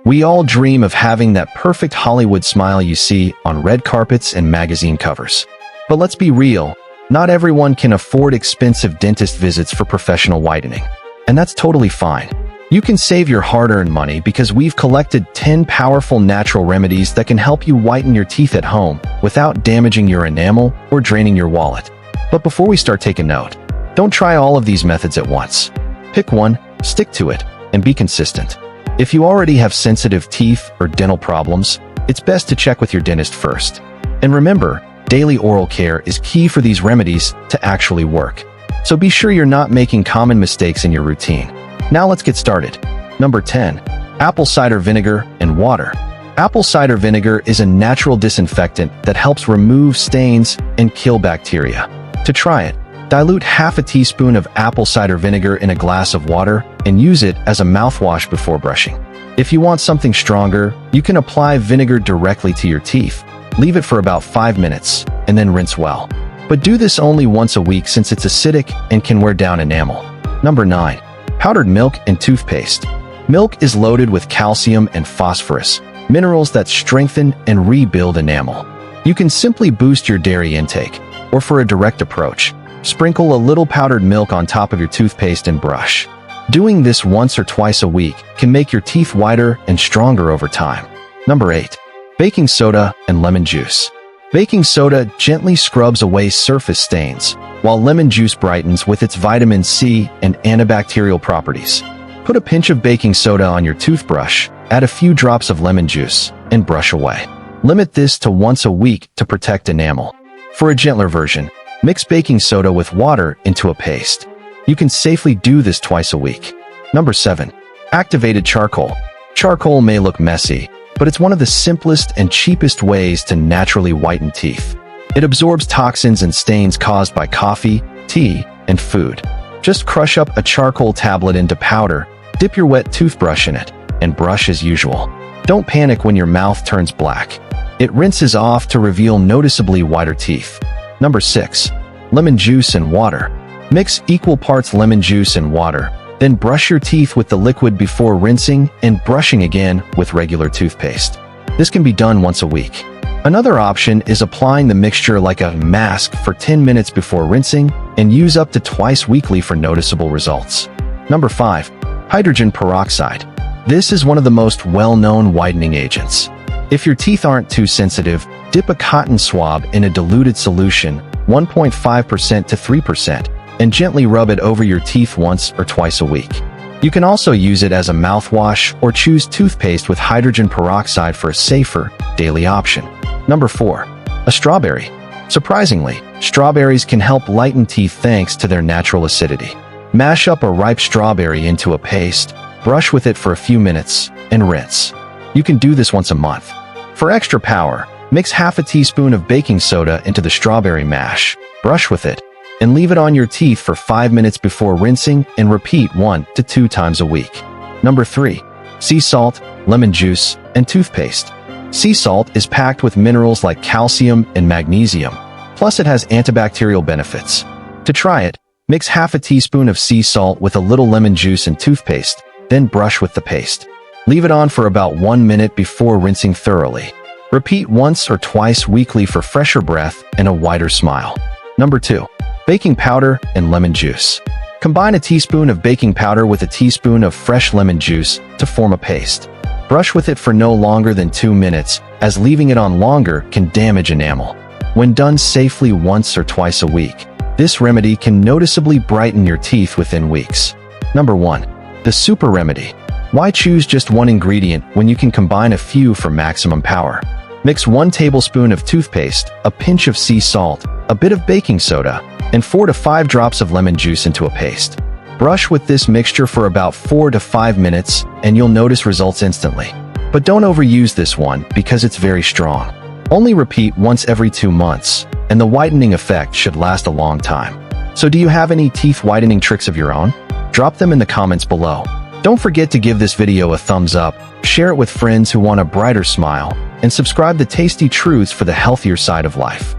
We all dream of having that perfect Hollywood smile you see on red carpets and magazine covers. But let's be real, not everyone can afford expensive dentist visits for professional whitening. And that's totally fine. You can save your hard-earned money because we've collected 10 powerful natural remedies that can help you whiten your teeth at home without damaging your enamel or draining your wallet. But before we start taking note, don't try all of these methods at once. Pick one, stick to it, and be consistent. If you already have sensitive teeth or dental problems, it's best to check with your dentist first. And remember, daily oral care is key for these remedies to actually work. So be sure you're not making common mistakes in your routine. Now let's get started. Number 10. Apple cider vinegar and water. Apple cider vinegar is a natural disinfectant that helps remove stains and kill bacteria. To try it, dilute half a teaspoon of apple cider vinegar in a glass of water and use it as a mouthwash before brushing. If you want something stronger, you can apply vinegar directly to your teeth. Leave it for about 5 minutes, and then rinse well. But do this only once a week since it's acidic and can wear down enamel. Number 9. Powdered milk and toothpaste. Milk is loaded with calcium and phosphorus, minerals that strengthen and rebuild enamel. You can simply boost your dairy intake, or for a direct approach, sprinkle a little powdered milk on top of your toothpaste and brush. Doing this once or twice a week can make your teeth whiter and stronger over time. Number 8. Baking soda and lemon juice. Baking soda gently scrubs away surface stains, while lemon juice brightens with its vitamin C and antibacterial properties. Put a pinch of baking soda on your toothbrush, add a few drops of lemon juice, and brush away. Limit this to once a week to protect enamel. For a gentler version, mix baking soda with water into a paste. You can safely do this twice a week. Number 7. Activated charcoal. Charcoal may look messy, but it's one of the simplest and cheapest ways to naturally whiten teeth. It absorbs toxins and stains caused by coffee, tea, and food. Just crush up a charcoal tablet into powder, dip your wet toothbrush in it, and brush as usual. Don't panic when your mouth turns black. It rinses off to reveal noticeably whiter teeth. Number 6. Lemon juice and water. Mix equal parts lemon juice and water, then brush your teeth with the liquid before rinsing and brushing again with regular toothpaste. This can be done once a week. Another option is applying the mixture like a mask for 10 minutes before rinsing and use up to twice weekly for noticeable results. Number 5. Hydrogen peroxide. This is one of the most well-known whitening agents. If your teeth aren't too sensitive, dip a cotton swab in a diluted solution, 1.5% to 3%, and gently rub it over your teeth once or twice a week. You can also use it as a mouthwash or choose toothpaste with hydrogen peroxide for a safer, daily option. Number 4. A strawberry. Surprisingly, strawberries can help lighten teeth thanks to their natural acidity. Mash up a ripe strawberry into a paste, brush with it for a few minutes, and rinse. You can do this once a month. For extra power, mix half a teaspoon of baking soda into the strawberry mash, brush with it, and leave it on your teeth for 5 minutes before rinsing and repeat 1 to 2 times a week. Number 3. Sea salt, lemon juice, and toothpaste. Sea salt is packed with minerals like calcium and magnesium, plus it has antibacterial benefits. To try it, mix half a teaspoon of sea salt with a little lemon juice and toothpaste, then brush with the paste. Leave it on for about 1 minute before rinsing thoroughly. Repeat once or twice weekly for fresher breath and a whiter smile. Number 2. Baking powder and lemon juice. Combine a teaspoon of baking powder with a teaspoon of fresh lemon juice to form a paste. Brush with it for no longer than 2 minutes, as leaving it on longer can damage enamel. When done safely once or twice a week, this remedy can noticeably brighten your teeth within weeks. Number 1. The super remedy. Why choose just one ingredient when you can combine a few for maximum power? Mix 1 tablespoon of toothpaste, a pinch of sea salt, a bit of baking soda, and 4 to 5 drops of lemon juice into a paste. Brush with this mixture for about 4 to 5 minutes, and you'll notice results instantly. But don't overuse this one because it's very strong. Only repeat once every 2 months, and the whitening effect should last a long time. So do you have any teeth whitening tricks of your own? Drop them in the comments below. Don't forget to give this video a thumbs up, share it with friends who want a brighter smile, and subscribe to Tasty Truths for the healthier side of life.